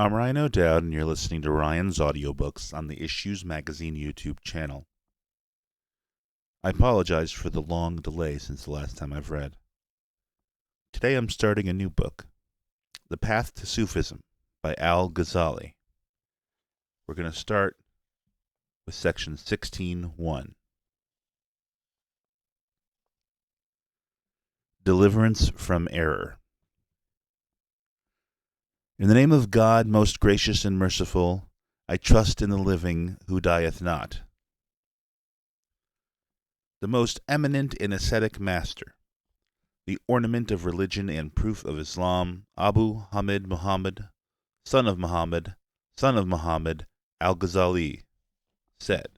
I'm Ryan O'Doud, and you're listening to Ryan's Audiobooks on the Issues Magazine YouTube channel. I apologize for the long delay since the last time I've read. Today I'm starting a new book, The Path to Sufism by Al-Ghazali. We're going to start with section 16.1. Deliverance from Error. In the name of God, most gracious and merciful, I trust in the living who dieth not. The most eminent and ascetic master, the ornament of religion and proof of Islam, Abu Hamid Muhammad, son of Muhammad, Al-Ghazali, said,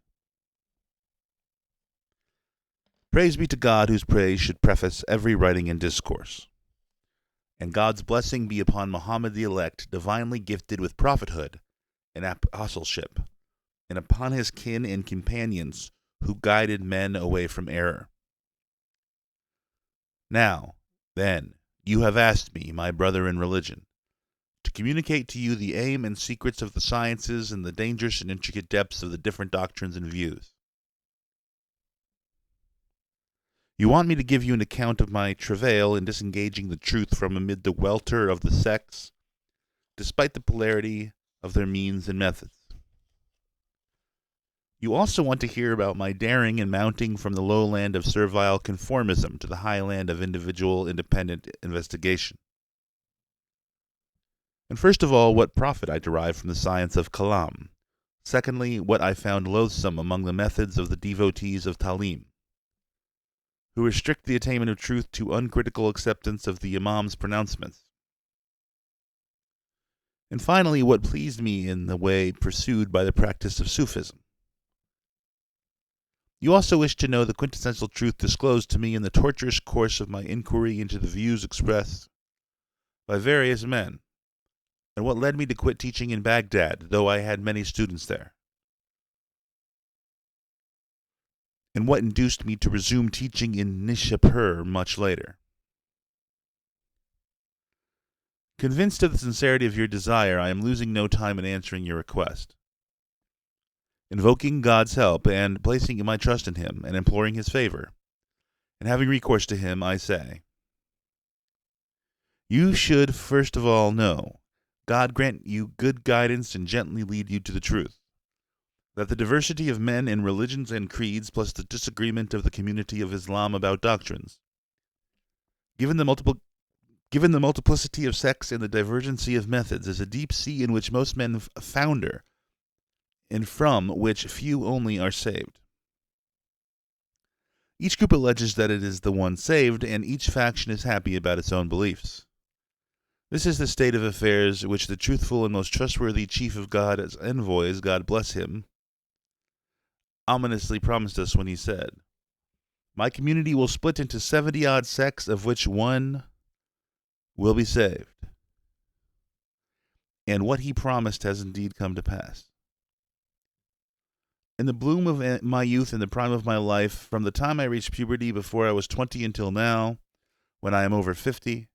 Praise be to God, whose praise should preface every writing and discourse. And God's blessing be upon Muhammad the elect, divinely gifted with prophethood and apostleship, and upon his kin and companions who guided men away from error. Now, then, you have asked me, my brother in religion, to communicate to you the aim and secrets of the sciences and the dangerous and intricate depths of the different doctrines and views. You want me to give you an account of my travail in disengaging the truth from amid the welter of the sects, despite the polarity of their means and methods. You also want to hear about my daring in mounting from the lowland of servile conformism to the highland of individual independent investigation. And first of all, what profit I derive from the science of Kalam. Secondly, what I found loathsome among the methods of the devotees of Talim, who restrict the attainment of truth to uncritical acceptance of the Imam's pronouncements. And finally, what pleased me in the way pursued by the practice of Sufism. You also wish to know the quintessential truth disclosed to me in the tortuous course of my inquiry into the views expressed by various men, and what led me to quit teaching in Baghdad, though I had many students there, and what induced me to resume teaching in Nishapur much later. Convinced of the sincerity of your desire, I am losing no time in answering your request. Invoking God's help and placing my trust in Him and imploring His favor, and having recourse to Him, I say, you should first of all know, God grant you good guidance and gently lead you to the truth, that the diversity of men in religions and creeds, plus the disagreement of the community of Islam about doctrines, given the multiplicity of sects and the divergency of methods, is a deep sea in which most men founder, and from which few only are saved. Each group alleges that it is the one saved, and each faction is happy about its own beliefs. This is the state of affairs which the truthful and most trustworthy chief of God's envoys, God bless him, ominously promised us when he said, My community will split into 70-odd sects, of which one will be saved. And what he promised has indeed come to pass. In the bloom of my youth and the prime of my life, from the time I reached puberty before I was 20 until now, when I am over 50,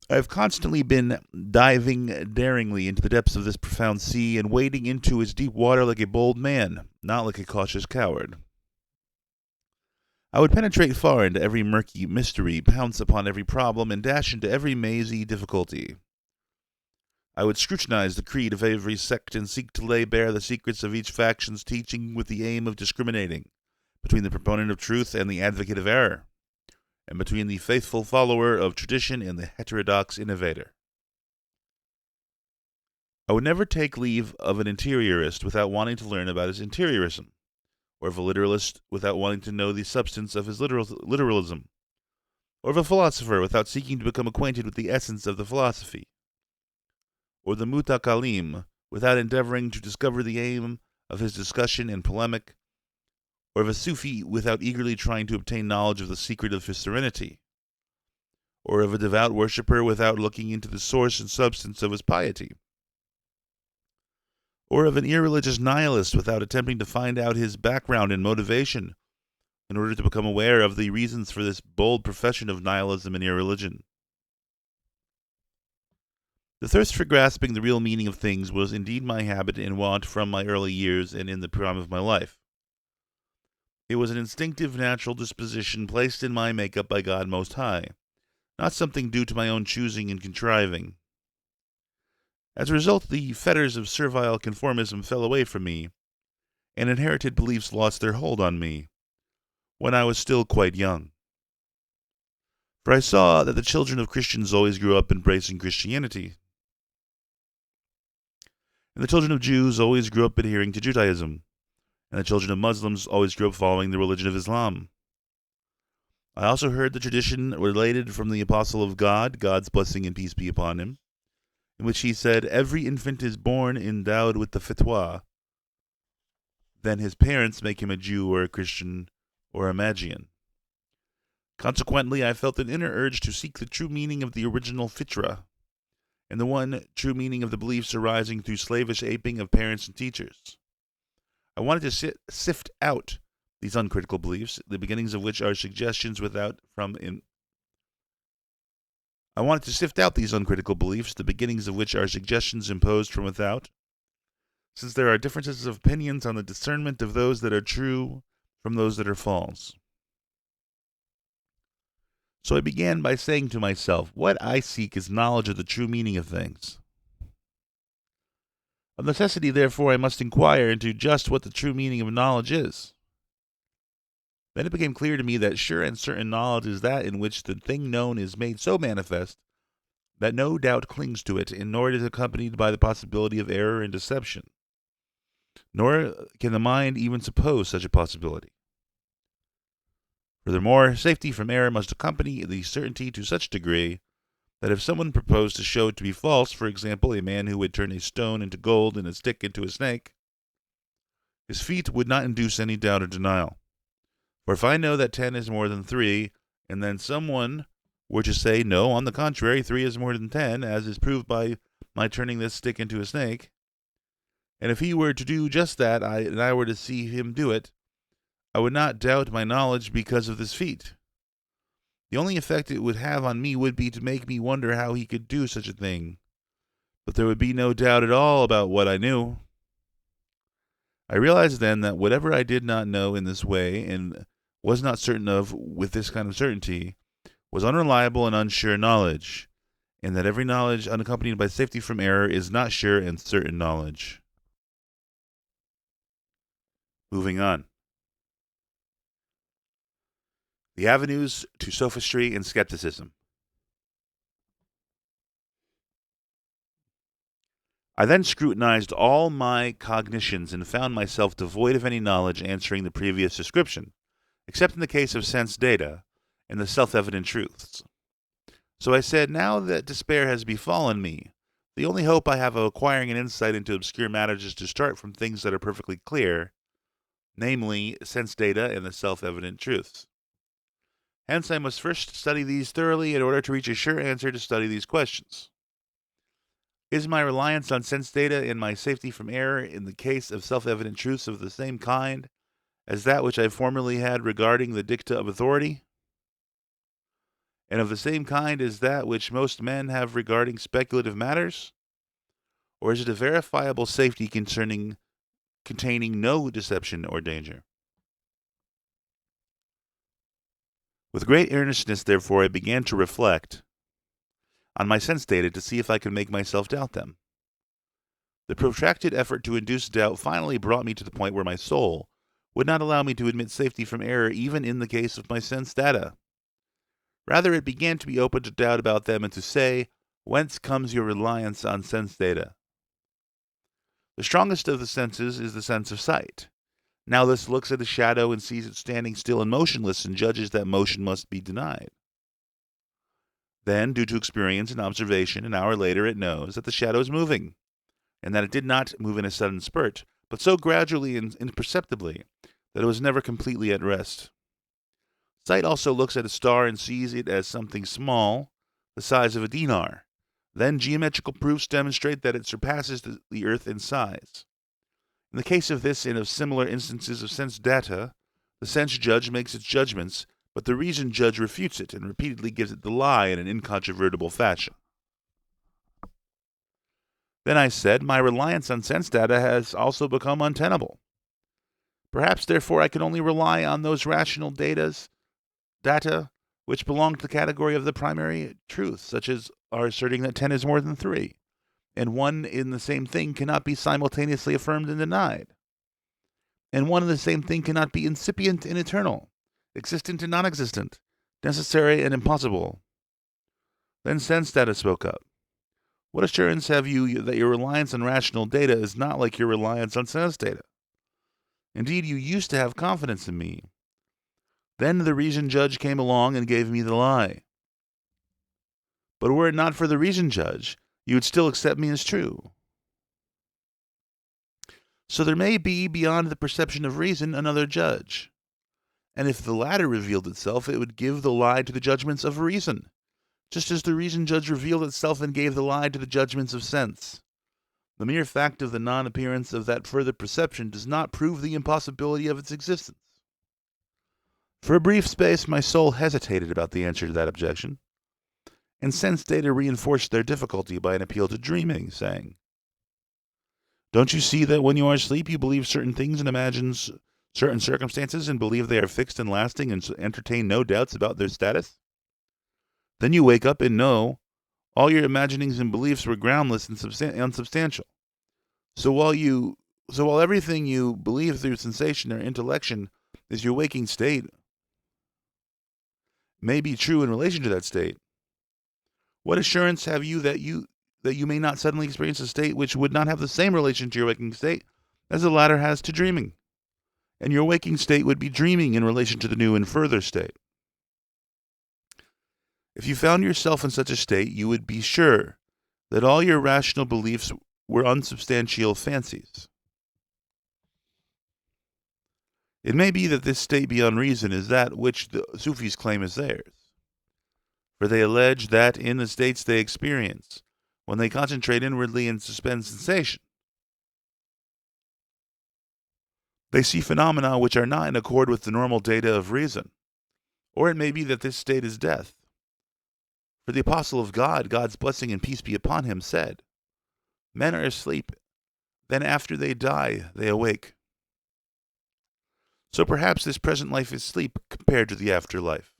I have constantly been diving daringly into the depths of this profound sea and wading into its deep water like a bold man, not like a cautious coward. I would penetrate far into every murky mystery, pounce upon every problem, and dash into every mazy difficulty. I would scrutinize the creed of every sect and seek to lay bare the secrets of each faction's teaching with the aim of discriminating between the proponent of truth and the advocate of error, and between the faithful follower of tradition and the heterodox innovator. I would never take leave of an interiorist without wanting to learn about his interiorism, or of a literalist without wanting to know the substance of his literalism, or of a philosopher without seeking to become acquainted with the essence of the philosophy, or the mutakalim without endeavoring to discover the aim of his discussion and polemic, or of a Sufi without eagerly trying to obtain knowledge of the secret of his serenity, or of a devout worshipper without looking into the source and substance of his piety, or of an irreligious nihilist without attempting to find out his background and motivation in order to become aware of the reasons for this bold profession of nihilism and irreligion. The thirst for grasping the real meaning of things was indeed my habit and wont from my early years and in the prime of my life. It was an instinctive, natural disposition placed in my makeup by God Most High, not something due to my own choosing and contriving. As a result, the fetters of servile conformism fell away from me, and inherited beliefs lost their hold on me when I was still quite young. For I saw that the children of Christians always grew up embracing Christianity, and the children of Jews always grew up adhering to Judaism, and the children of Muslims always grew up following the religion of Islam. I also heard the tradition related from the Apostle of God, God's blessing and peace be upon him, in which he said, "Every infant is born endowed with the fitwa. Then his parents make him a Jew or a Christian or a Magian." Consequently, I felt an inner urge to seek the true meaning of the original fitra, and the one true meaning of the beliefs arising through slavish aping of parents and teachers. I wanted to sift out these uncritical beliefs, the beginnings of which are suggestions imposed from without, since there are differences of opinions on the discernment of those that are true from those that are false. So I began by saying to myself, what I seek is knowledge of the true meaning of things. Of necessity, therefore, I must inquire into just what the true meaning of knowledge is. Then it became clear to me that sure and certain knowledge is that in which the thing known is made so manifest that no doubt clings to it, and nor it is accompanied by the possibility of error and deception. Nor can the mind even suppose such a possibility. Furthermore, safety from error must accompany the certainty to such degree that if someone proposed to show it to be false, for example, a man who would turn a stone into gold and a stick into a snake, his feat would not induce any doubt or denial. For if I know that 10 is more than 3, and then someone were to say, no, on the contrary, 3 is more than 10, as is proved by my turning this stick into a snake, and if he were to do just that, and I were to see him do it, I would not doubt my knowledge because of this feat. The only effect it would have on me would be to make me wonder how he could do such a thing, but there would be no doubt at all about what I knew. I realized then that whatever I did not know in this way, and was not certain of with this kind of certainty, was unreliable and unsure knowledge, and that every knowledge unaccompanied by safety from error is not sure and certain knowledge. Moving on. The avenues to sophistry and skepticism. I then scrutinized all my cognitions and found myself devoid of any knowledge answering the previous description, except in the case of sense data and the self-evident truths. So I said, now that despair has befallen me, the only hope I have of acquiring an insight into obscure matters is to start from things that are perfectly clear, namely, sense data and the self-evident truths. Hence, I must first study these thoroughly in order to reach a sure answer to study these questions. Is my reliance on sense data and my safety from error in the case of self-evident truths of the same kind as that which I formerly had regarding the dicta of authority? And of the same kind as that which most men have regarding speculative matters? Or is it a verifiable safety containing no deception or danger? With great earnestness, therefore, I began to reflect on my sense data to see if I could make myself doubt them. The protracted effort to induce doubt finally brought me to the point where my soul would not allow me to admit safety from error even in the case of my sense data. Rather, it began to be open to doubt about them and to say, whence comes your reliance on sense data? The strongest of the senses is the sense of sight. Now this looks at a shadow and sees it standing still and motionless and judges that motion must be denied. Then, due to experience and observation, an hour later it knows that the shadow is moving, and that it did not move in a sudden spurt, but so gradually and imperceptibly that it was never completely at rest. Sight also looks at a star and sees it as something small, the size of a dinar. Then geometrical proofs demonstrate that it surpasses the earth in size. In the case of this and of similar instances of sense data, the sense judge makes its judgments, but the reason judge refutes it and repeatedly gives it the lie in an incontrovertible fashion. Then I said, my reliance on sense data has also become untenable. Perhaps, therefore, I can only rely on those rational data which belong to the category of the primary truth, such as our asserting that 10 is more than 3, and one in the same thing cannot be simultaneously affirmed and denied, and one and the same thing cannot be incipient and eternal, existent and non-existent, necessary and impossible. Then sense data spoke up. What assurance have you that your reliance on rational data is not like your reliance on sense data? Indeed, you used to have confidence in me. Then the reason judge came along and gave me the lie. But were it not for the reason judge, you would still accept me as true. So there may be, beyond the perception of reason, another judge. And if the latter revealed itself, it would give the lie to the judgments of reason, just as the reason judge revealed itself and gave the lie to the judgments of sense. The mere fact of the non-appearance of that further perception does not prove the impossibility of its existence. For a brief space, my soul hesitated about the answer to that objection, and sense data reinforced their difficulty by an appeal to dreaming, saying, "Don't you see that when you are asleep you believe certain things and imagine certain circumstances and believe they are fixed and lasting and entertain no doubts about their status? Then you wake up and know all your imaginings and beliefs were groundless and unsubstantial. So while everything you believe through sensation or intellection is your waking state, may be true in relation to that state, what assurance have you that you may not suddenly experience a state which would not have the same relation to your waking state as the latter has to dreaming? And your waking state would be dreaming in relation to the new and further state. If you found yourself in such a state, you would be sure that all your rational beliefs were unsubstantial fancies. It may be that this state beyond reason is that which the Sufis claim is theirs, for they allege that in the states they experience, when they concentrate inwardly and suspend sensation, they see phenomena which are not in accord with the normal data of reason. Or it may be that this state is death. For the apostle of God, God's blessing and peace be upon him, said, "Men are asleep, then after they die, they awake." So perhaps this present life is sleep compared to the afterlife.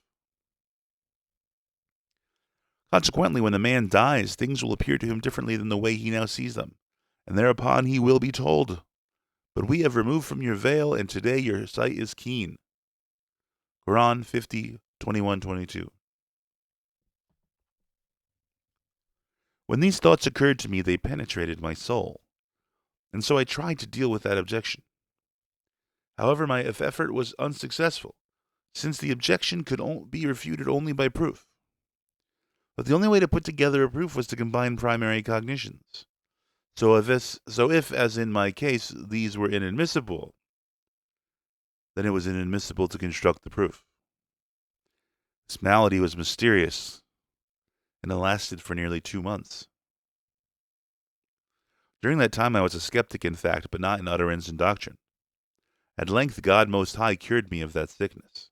Consequently, when a man dies, things will appear to him differently than the way he now sees them, and thereupon he will be told, "But we have removed from your veil, and today your sight is keen." Quran 50:21-22. When these thoughts occurred to me, they penetrated my soul, and so I tried to deal with that objection. However, my effort was unsuccessful, since the objection could be refuted only by proof. But the only way to put together a proof was to combine primary cognitions. So if, as in my case, these were inadmissible, then it was inadmissible to construct the proof. This malady was mysterious, and it lasted for nearly 2 months. During that time I was a skeptic in fact, but not in utterance and doctrine. At length God Most High cured me of that sickness.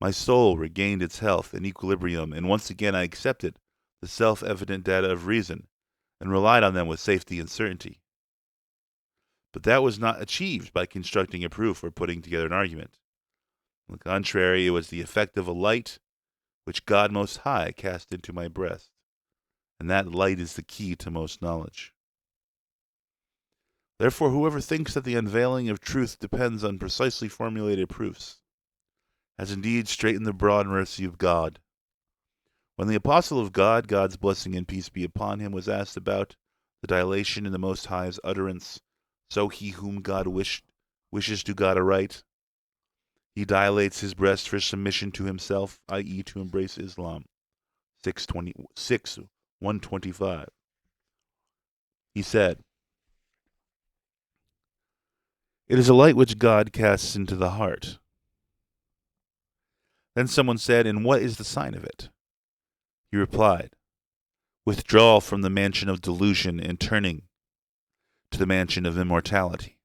My soul regained its health and equilibrium, and once again I accepted the self-evident data of reason, and relied on them with safety and certainty. But that was not achieved by constructing a proof or putting together an argument. On the contrary, it was the effect of a light which God Most High cast into my breast, and that light is the key to most knowledge. Therefore, whoever thinks that the unveiling of truth depends on precisely formulated proofs has indeed straitened the broad mercy of God. When the apostle of God, God's blessing and peace be upon him, was asked about the dilation in the Most High's utterance, so he whom God wishes to God aright, he dilates his breast for submission to himself, i.e. to embrace Islam. 6:125. He said, "It is a light which God casts into the heart." Then someone said, "And what is the sign of it?" He replied, "Withdrawal from the mansion of delusion and turning to the mansion of immortality."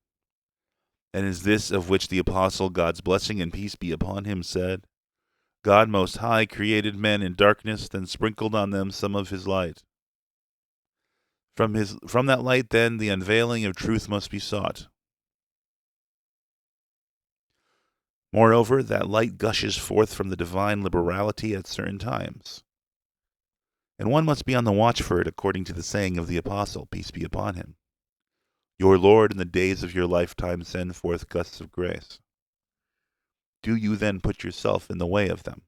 And is this of which the apostle, God's blessing and peace be upon him, said, "God Most High created men in darkness, then sprinkled on them some of his light." From that light, then, the unveiling of truth must be sought. Moreover, that light gushes forth from the divine liberality at certain times, and one must be on the watch for it, according to the saying of the Apostle, peace be upon him. Your Lord in the days of your lifetime send forth gusts of grace. Do you then put yourself in the way of them?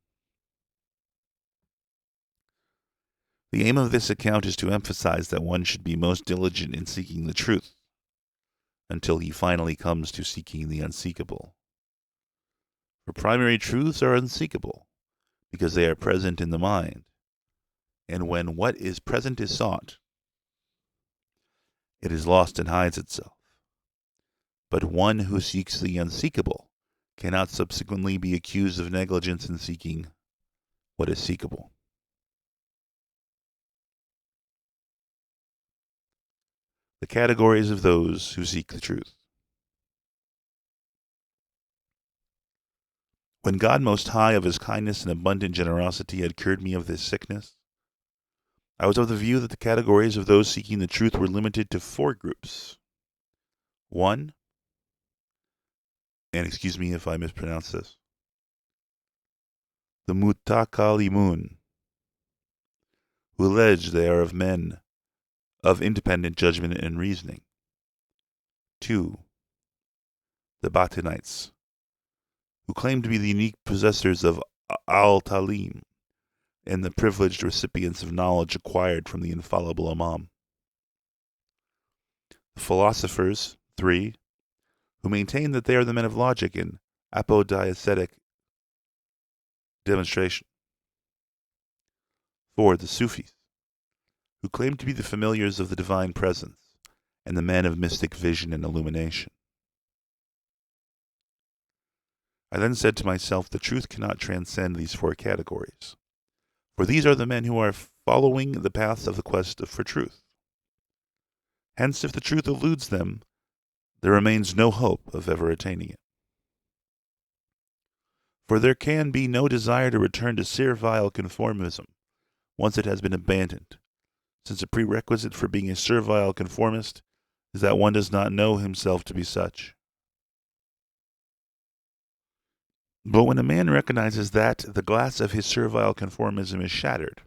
The aim of this account is to emphasize that one should be most diligent in seeking the truth, until he finally comes to seeking the unseekable. For primary truths are unseekable, because they are present in the mind, and when what is present is sought, it is lost and hides itself. But one who seeks the unseekable cannot subsequently be accused of negligence in seeking what is seekable. The categories of those who seek the truth. When God Most High of His kindness and abundant generosity had cured me of this sickness, I was of the view that the categories of those seeking the truth were limited to 4 groups. 1, and excuse me if I mispronounce this, the mutakalimun, who allege they are of men of independent judgment and reasoning. 2, the Batinites, who claim to be the unique possessors of al-talim and the privileged recipients of knowledge acquired from the infallible Imam. The philosophers, 3, who maintain that they are the men of logic and apodictic demonstration. 4, the Sufis, who claim to be the familiars of the divine presence and the men of mystic vision and illumination. I then said to myself, the truth cannot transcend these 4 categories, for these are the men who are following the paths of the quest for truth. Hence, if the truth eludes them, there remains no hope of ever attaining it. For there can be no desire to return to servile conformism once it has been abandoned, since a prerequisite for being a servile conformist is that one does not know himself to be such. But when a man recognizes that the glass of his servile conformism is shattered,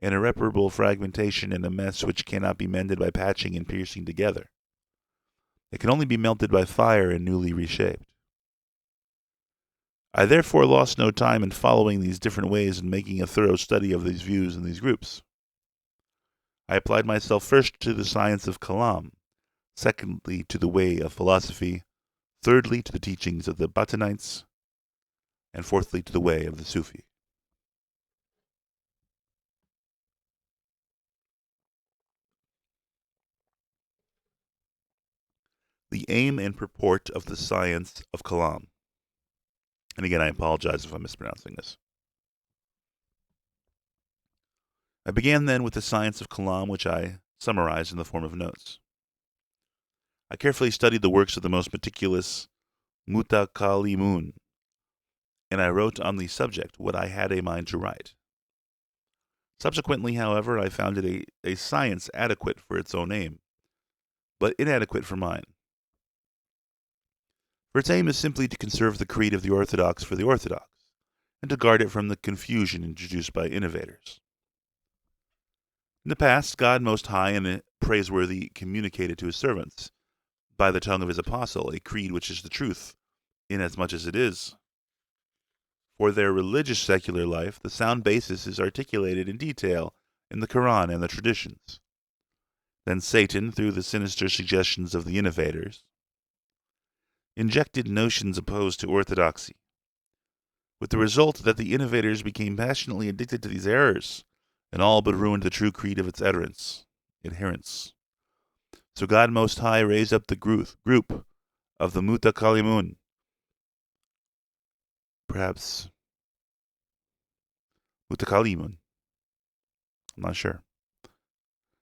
an irreparable fragmentation and a mess which cannot be mended by patching and piercing together, it can only be melted by fire and newly reshaped. I therefore lost no time in following these different ways and making a thorough study of these views and these groups. I applied myself first to the science of Kalam, secondly to the way of philosophy, thirdly to the teachings of the Batinites, and fourthly to the way of the Sufi. The aim and purport of the science of Kalam. And again, I apologize if I'm mispronouncing this. I began then with the science of Kalam, which I summarized in the form of notes. I carefully studied the works of the most meticulous mutakalimun, and I wrote on the subject what I had a mind to write. Subsequently, however, I found it a science adequate for its own aim, but inadequate for mine. For its aim is simply to conserve the creed of the Orthodox for the Orthodox, and to guard it from the confusion introduced by innovators. In the past, God Most High and Praiseworthy communicated to His servants, by the tongue of His apostle, a creed which is the truth, inasmuch as it is. For their religious secular life, the sound basis is articulated in detail in the Quran and the traditions. Then Satan, through the sinister suggestions of the innovators, injected notions opposed to orthodoxy, with the result that the innovators became passionately addicted to these errors, and all but ruined the true creed of its adherents. So God Most High raised up the group of the mutakalimun, perhaps mutakalimun, I'm not sure,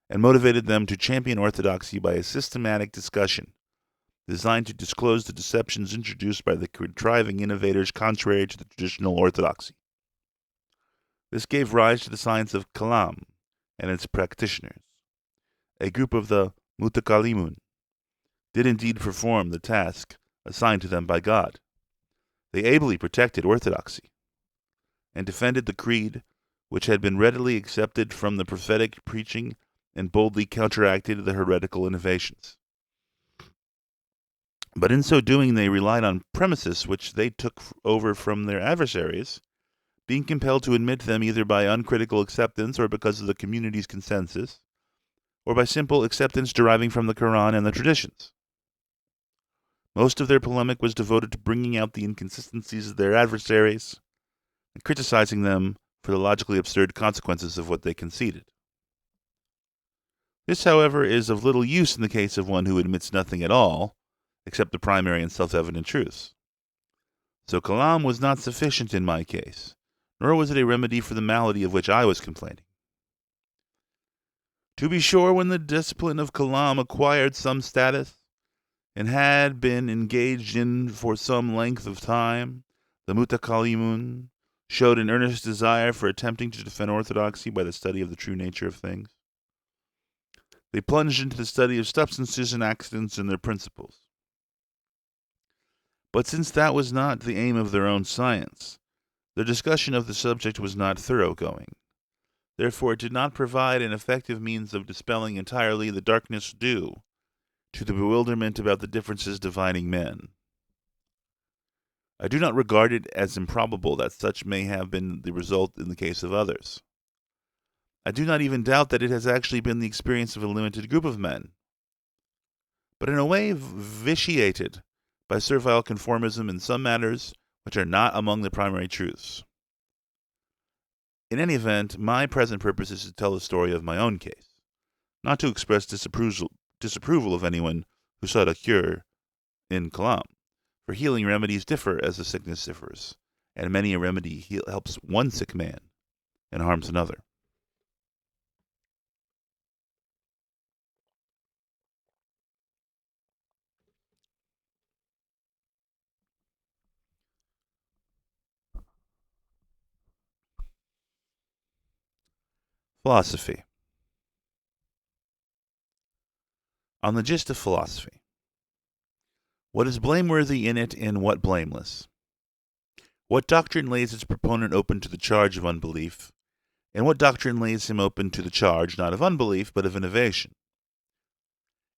and motivated them to champion orthodoxy by a systematic discussion designed to disclose the deceptions introduced by the contriving innovators contrary to the traditional orthodoxy. This gave rise to the science of Kalam and its practitioners, a group of the mutakallimun, did indeed perform the task assigned to them by God. They ably protected orthodoxy and defended the creed which had been readily accepted from the prophetic preaching and boldly counteracted the heretical innovations. But in so doing, they relied on premises which they took over from their adversaries, being compelled to admit them either by uncritical acceptance or because of the community's consensus, or by simple acceptance deriving from the Quran and the traditions. Most of their polemic was devoted to bringing out the inconsistencies of their adversaries and criticizing them for the logically absurd consequences of what they conceded. This, however, is of little use in the case of one who admits nothing at all, except the primary and self-evident truths. So kalam was not sufficient in my case, nor was it a remedy for the malady of which I was complaining. To be sure, when the discipline of kalam acquired some status, and had been engaged in for some length of time, the mutakallimun showed an earnest desire for attempting to defend orthodoxy by the study of the true nature of things. They plunged into the study of substances and accidents and their principles. But since that was not the aim of their own science, their discussion of the subject was not thoroughgoing. Therefore, it did not provide an effective means of dispelling entirely the darkness due to the bewilderment about the differences dividing men. I do not regard it as improbable that such may have been the result in the case of others. I do not even doubt that it has actually been the experience of a limited group of men, but in a way vitiated by servile conformism in some matters which are not among the primary truths. In any event, my present purpose is to tell the story of my own case, not to express disapproval of anyone who sought a cure in kalam, for healing remedies differ as the sickness differs, and many a remedy helps one sick man and harms another. Philosophy. On the gist of philosophy. What is blameworthy in it and what blameless? What doctrine lays its proponent open to the charge of unbelief, and what doctrine lays him open to the charge not of unbelief but of innovation?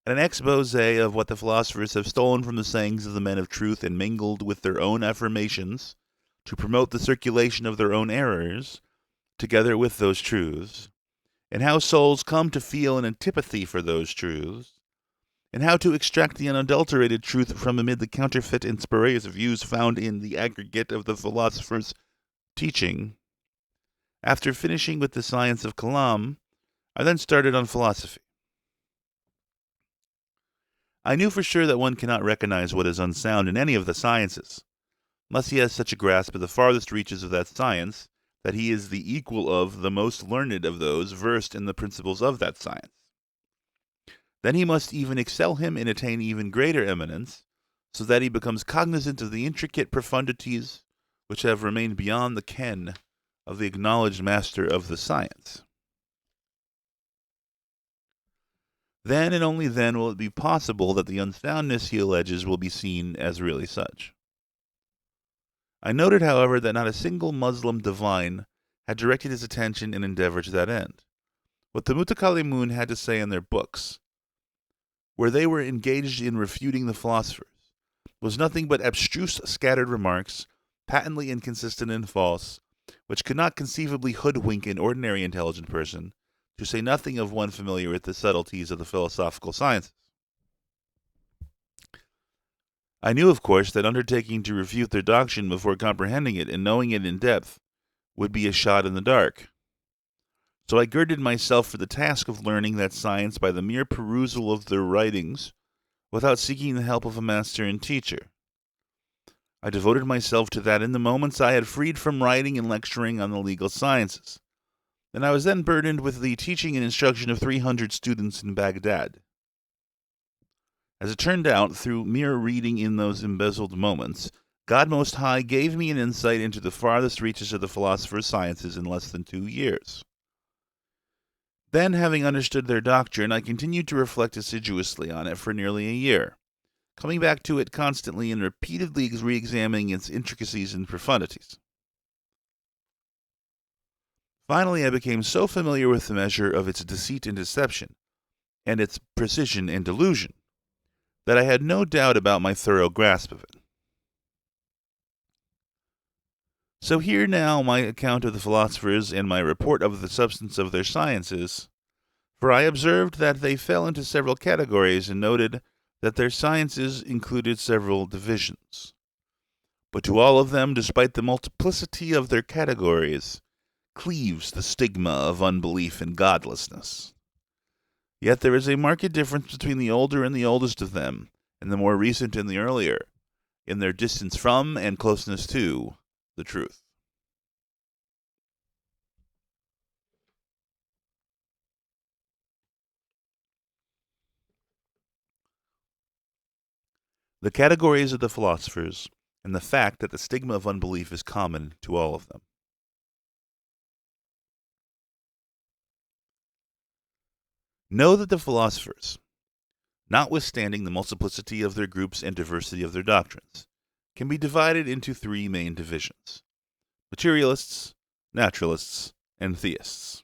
And an expose of what the philosophers have stolen from the sayings of the men of truth and mingled with their own affirmations to promote the circulation of their own errors, together with those truths, and how souls come to feel an antipathy for those truths, and how to extract the unadulterated truth from amid the counterfeit and spurious views found in the aggregate of the philosophers' teaching. After finishing with the science of kalam, I then started on philosophy. I knew for sure that one cannot recognize what is unsound in any of the sciences, unless he has such a grasp of the farthest reaches of that science that he is the equal of the most learned of those versed in the principles of that science. Then he must even excel him and attain even greater eminence, so that he becomes cognizant of the intricate profundities which have remained beyond the ken of the acknowledged master of the science. Then and only then will it be possible that the unsoundness he alleges will be seen as really such. I noted, however, that not a single Muslim divine had directed his attention and endeavor to that end. What the mutakallimun had to say in their books, where they were engaged in refuting the philosophers, was nothing but abstruse scattered remarks, patently inconsistent and false, which could not conceivably hoodwink an ordinary intelligent person, to say nothing of one familiar with the subtleties of the philosophical sciences. I knew, of course, that undertaking to refute their doctrine before comprehending it and knowing it in depth would be a shot in the dark. So I girded myself for the task of learning that science by the mere perusal of their writings, without seeking the help of a master and teacher. I devoted myself to that in the moments I had freed from writing and lecturing on the legal sciences, and I was then burdened with the teaching and instruction of 300 students in Baghdad. As it turned out, through mere reading in those embezzled moments, God Most High gave me an insight into the farthest reaches of the philosopher's sciences in less than 2 years. Then, having understood their doctrine, I continued to reflect assiduously on it for nearly a year, coming back to it constantly and repeatedly re-examining its intricacies and profundities. Finally, I became so familiar with the measure of its deceit and deception, and its precision and delusion, that I had no doubt about my thorough grasp of it. So here now my account of the philosophers and my report of the substance of their sciences, for I observed that they fell into several categories and noted that their sciences included several divisions. But to all of them, despite the multiplicity of their categories, cleaves the stigma of unbelief and godlessness. Yet there is a marked difference between the older and the oldest of them, and the more recent and the earlier, in their distance from and closeness to the truth. The categories of the philosophers, and the fact that the stigma of unbelief is common to all of them. Know that the philosophers, notwithstanding the multiplicity of their groups and diversity of their doctrines, can be divided into three main divisions: materialists, naturalists, and theists.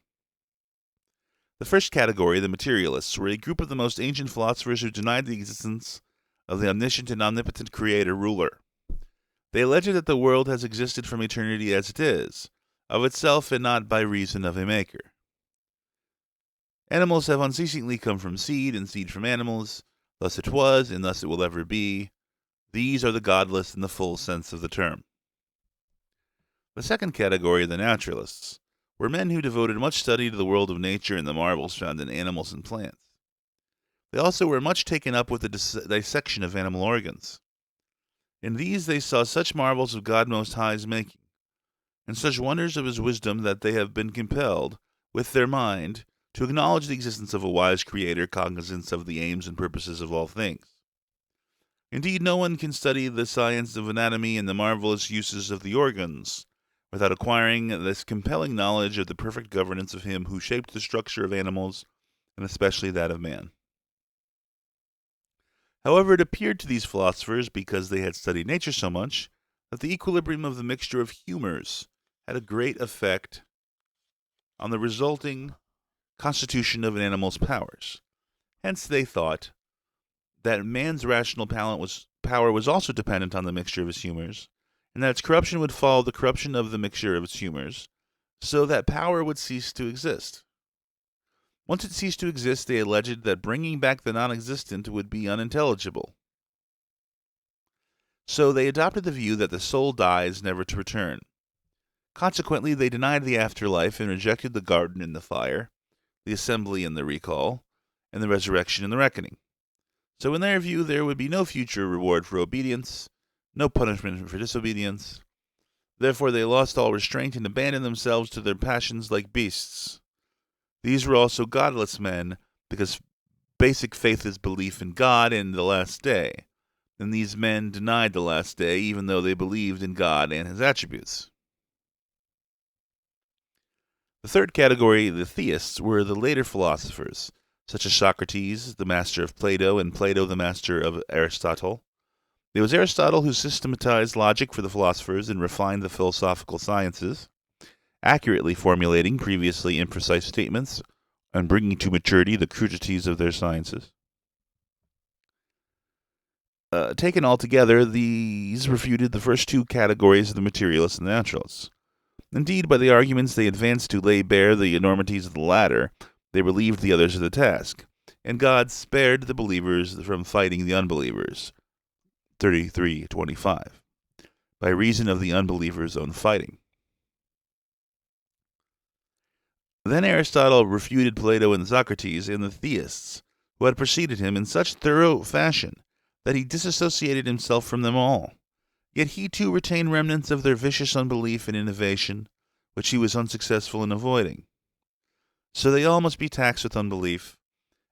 The first category, the materialists, were a group of the most ancient philosophers who denied the existence of the omniscient and omnipotent creator-ruler. They alleged that the world has existed from eternity as it is, of itself and not by reason of a maker. Animals have unceasingly come from seed, and seed from animals. Thus it was, and thus it will ever be. These are the godless in the full sense of the term. The second category, the naturalists, were men who devoted much study to the world of nature and the marvels found in animals and plants. They also were much taken up with the dissection of animal organs. In these they saw such marvels of God Most High's making, and such wonders of his wisdom, that they have been compelled, with their mind, to acknowledge the existence of a wise Creator, cognizant of the aims and purposes of all things. Indeed, no one can study the science of anatomy and the marvelous uses of the organs without acquiring this compelling knowledge of the perfect governance of him who shaped the structure of animals, and especially that of man. However, it appeared to these philosophers, because they had studied nature so much, that the equilibrium of the mixture of humors had a great effect on the resulting constitution of an animal's powers. Hence they thought that man's rational power was also dependent on the mixture of his humors, and that its corruption would follow the corruption of the mixture of its humors, so that power would cease to exist. Once it ceased to exist, they alleged that bringing back the non-existent would be unintelligible. So they adopted the view that the soul dies never to return. Consequently, they denied the afterlife and rejected the garden and the fire, the assembly and the recall, and the resurrection and the reckoning. So in their view, there would be no future reward for obedience, no punishment for disobedience. Therefore they lost all restraint and abandoned themselves to their passions like beasts. These were also godless men, because basic faith is belief in God and the last day, and these men denied the last day even though they believed in God and his attributes. The third category, the theists, were the later philosophers, such as Socrates, the master of Plato, and Plato, the master of Aristotle. It was Aristotle who systematized logic for the philosophers and refined the philosophical sciences, accurately formulating previously imprecise statements and bringing to maturity the crudities of their sciences. Taken altogether, these refuted the first two categories of the materialists and the naturalists. Indeed, by the arguments they advanced to lay bare the enormities of the latter, they relieved the others of the task, and God spared the believers from fighting the unbelievers. 33:25, by reason of the unbelievers' own fighting. Then Aristotle refuted Plato and Socrates and the theists who had preceded him in such thorough fashion that he disassociated himself from them all. Yet he too retained remnants of their vicious unbelief and innovation, which he was unsuccessful in avoiding. So they all must be taxed with unbelief,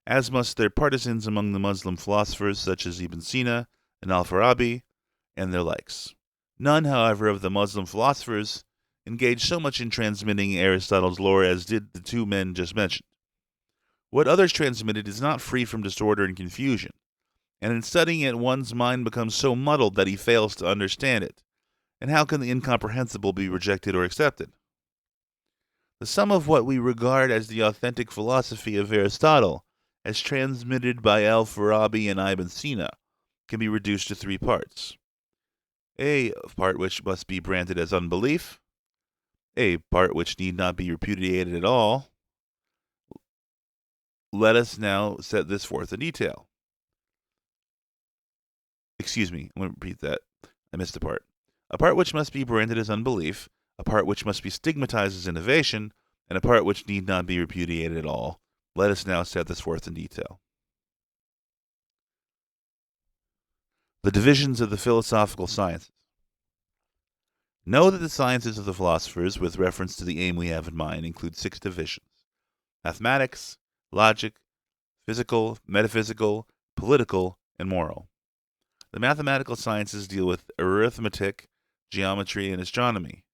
as must their partisans among the Muslim philosophers such as Ibn Sina and Al-Farabi and their likes. None, however, of the Muslim philosophers engaged so much in transmitting Aristotle's lore as did the two men just mentioned. What others transmitted is not free from disorder and confusion, and in studying it one's mind becomes so muddled that he fails to understand it. And how can the incomprehensible be rejected or accepted? The sum of what we regard as the authentic philosophy of Aristotle, as transmitted by Al-Farabi and Ibn Sina, can be reduced to three parts. A part which must be branded as unbelief, a part which need not be repudiated at all. Let us now set this forth in detail. Excuse me, I'm going to repeat that. I missed a part. A part which must be branded as unbelief, a part which must be stigmatized as innovation, and a part which need not be repudiated at all. Let us now set this forth in detail. The divisions of the philosophical sciences. Know that the sciences of the philosophers, with reference to the aim we have in mind, include 6 divisions: mathematics, logic, physical, metaphysical, political, and moral. The mathematical sciences deal with arithmetic, geometry, and astronomy,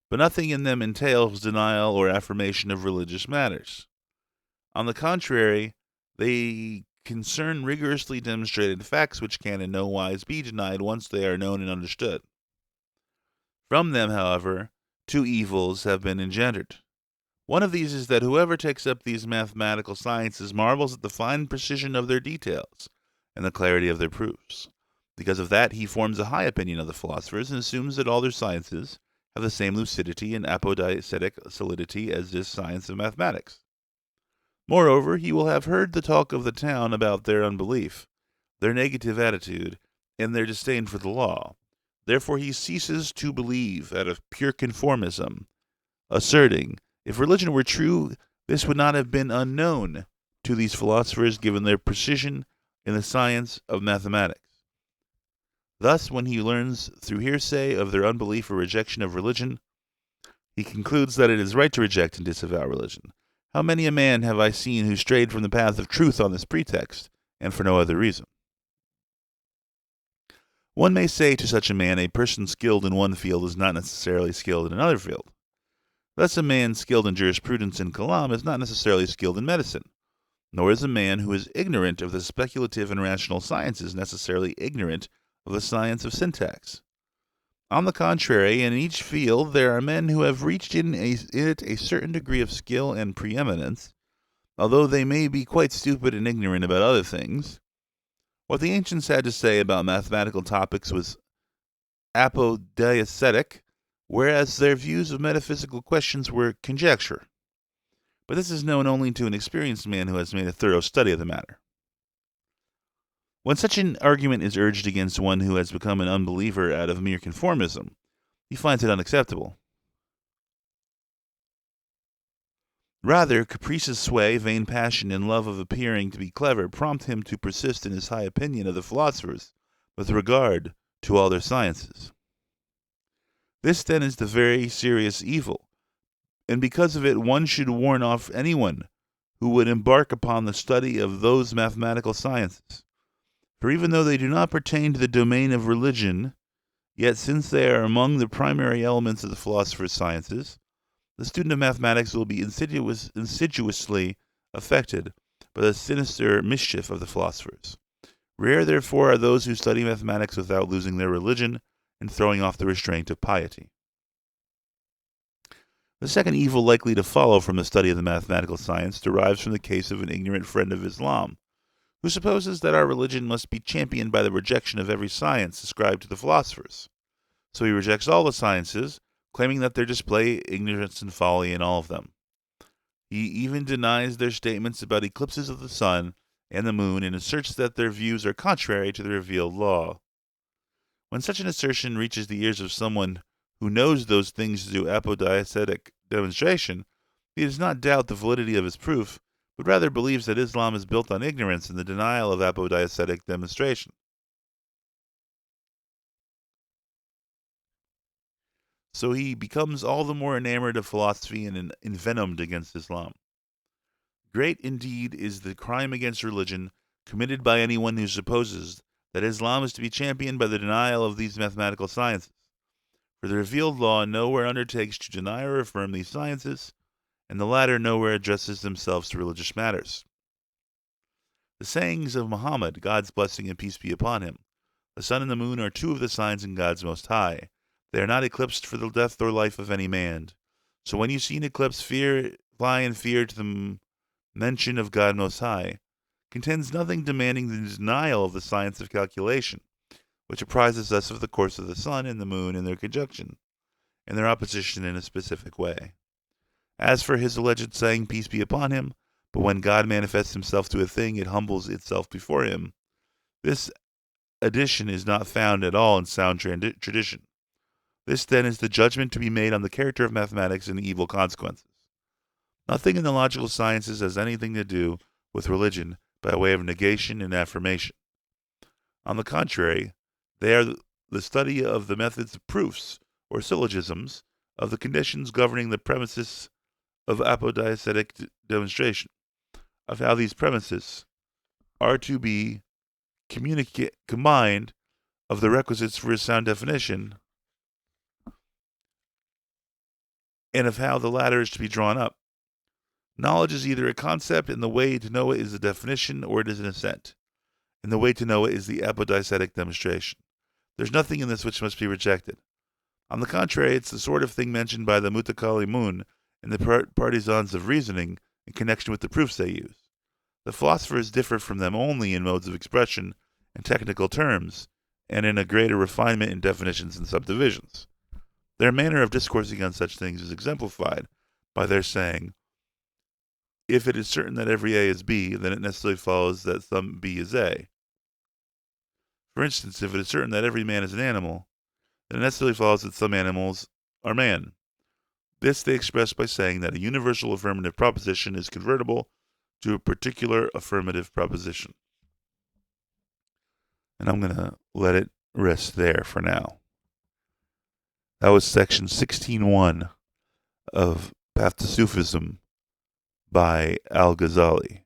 but nothing in them entails denial or affirmation of religious matters. On the contrary, they concern rigorously demonstrated facts which can in no wise be denied once they are known and understood. From them, however, 2 evils have been engendered. One of these is that whoever takes up these mathematical sciences marvels at the fine precision of their details and the clarity of their proofs. Because of that, he forms a high opinion of the philosophers and assumes that all their sciences have the same lucidity and apodictic solidity as this science of mathematics. Moreover, he will have heard the talk of the town about their unbelief, their negative attitude, and their disdain for the law. Therefore he ceases to believe out of pure conformism, asserting, if religion were true, this would not have been unknown to these philosophers given their precision in the science of mathematics. Thus, when he learns through hearsay of their unbelief or rejection of religion, he concludes that it is right to reject and disavow religion. How many a man have I seen who strayed from the path of truth on this pretext, and for no other reason? One may say to such a man, a person skilled in one field is not necessarily skilled in another field. Thus a man skilled in jurisprudence and kalam is not necessarily skilled in medicine, nor is a man who is ignorant of the speculative and rational sciences necessarily ignorant of the science of syntax. On the contrary, in each field there are men who have reached in it a certain degree of skill and preeminence, although they may be quite stupid and ignorant about other things. What the ancients had to say about mathematical topics was apodictic, whereas their views of metaphysical questions were conjecture. But this is known only to an experienced man who has made a thorough study of the matter. When such an argument is urged against one who has become an unbeliever out of mere conformism, he finds it unacceptable. Rather, caprice's sway, vain passion, and love of appearing to be clever prompt him to persist in his high opinion of the philosophers with regard to all their sciences. This, then, is the very serious evil, and because of it one should warn off anyone who would embark upon the study of those mathematical sciences. For even though they do not pertain to the domain of religion, yet since they are among the primary elements of the philosopher's sciences, the student of mathematics will be insidiously affected by the sinister mischief of the philosophers. Rare, therefore, are those who study mathematics without losing their religion and throwing off the restraint of piety. The second evil likely to follow from the study of the mathematical science derives from the case of an ignorant friend of Islam, who supposes that our religion must be championed by the rejection of every science ascribed to the philosophers. So he rejects all the sciences, claiming that they display ignorance and folly in all of them. He even denies their statements about eclipses of the sun and the moon and asserts that their views are contrary to the revealed law. When such an assertion reaches the ears of someone who knows those things through apodictic demonstration, he does not doubt the validity of his proof, but rather believes that Islam is built on ignorance and the denial of apodictic demonstration. So he becomes all the more enamored of philosophy and envenomed against Islam. Great indeed is the crime against religion committed by anyone who supposes that Islam is to be championed by the denial of these mathematical sciences. For the revealed law nowhere undertakes to deny or affirm these sciences, and the latter nowhere addresses themselves to religious matters. The sayings of Muhammad, God's blessing and peace be upon him, the sun and the moon are two of the signs in God's Most High. They are not eclipsed for the death or life of any man. So when you see an eclipse, fly in fear to the mention of God Most High, contains nothing demanding the denial of the science of calculation, which apprises us of the course of the sun and the moon in their conjunction, and their opposition in a specific way. As for his alleged saying, peace be upon him, but when God manifests himself to a thing, it humbles itself before him, this addition is not found at all in sound tradition. This, then, is the judgment to be made on the character of mathematics and the evil consequences. Nothing in the logical sciences has anything to do with religion by way of negation and affirmation. On the contrary, they are the study of the methods of proofs, or syllogisms, of the conditions governing the premises of apodictic demonstration, of how these premises are to be combined, of the requisites for a sound definition, and of how the latter is to be drawn up. Knowledge is either a concept, and the way to know it is a definition, or it is an assent, and the way to know it is the apodictic demonstration. There's nothing in this which must be rejected. On the contrary, it's the sort of thing mentioned by the mutakallimun and the partisans of reasoning in connection with the proofs they use. The philosophers differ from them only in modes of expression and technical terms, and in a greater refinement in definitions and subdivisions. Their manner of discoursing on such things is exemplified by their saying, if it is certain that every A is B, then it necessarily follows that some B is A. For instance, if it is certain that every man is an animal, then it necessarily follows that some animals are man. This they express by saying that a universal affirmative proposition is convertible to a particular affirmative proposition. And I'm going to let it rest there for now. That was section 16.1 of Path to Sufism by Al-Ghazali.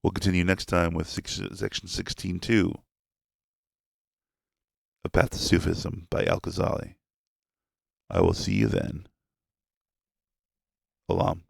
We'll continue next time with section 16.2 of Path to Sufism by Al-Ghazali. I will see you then. Salam.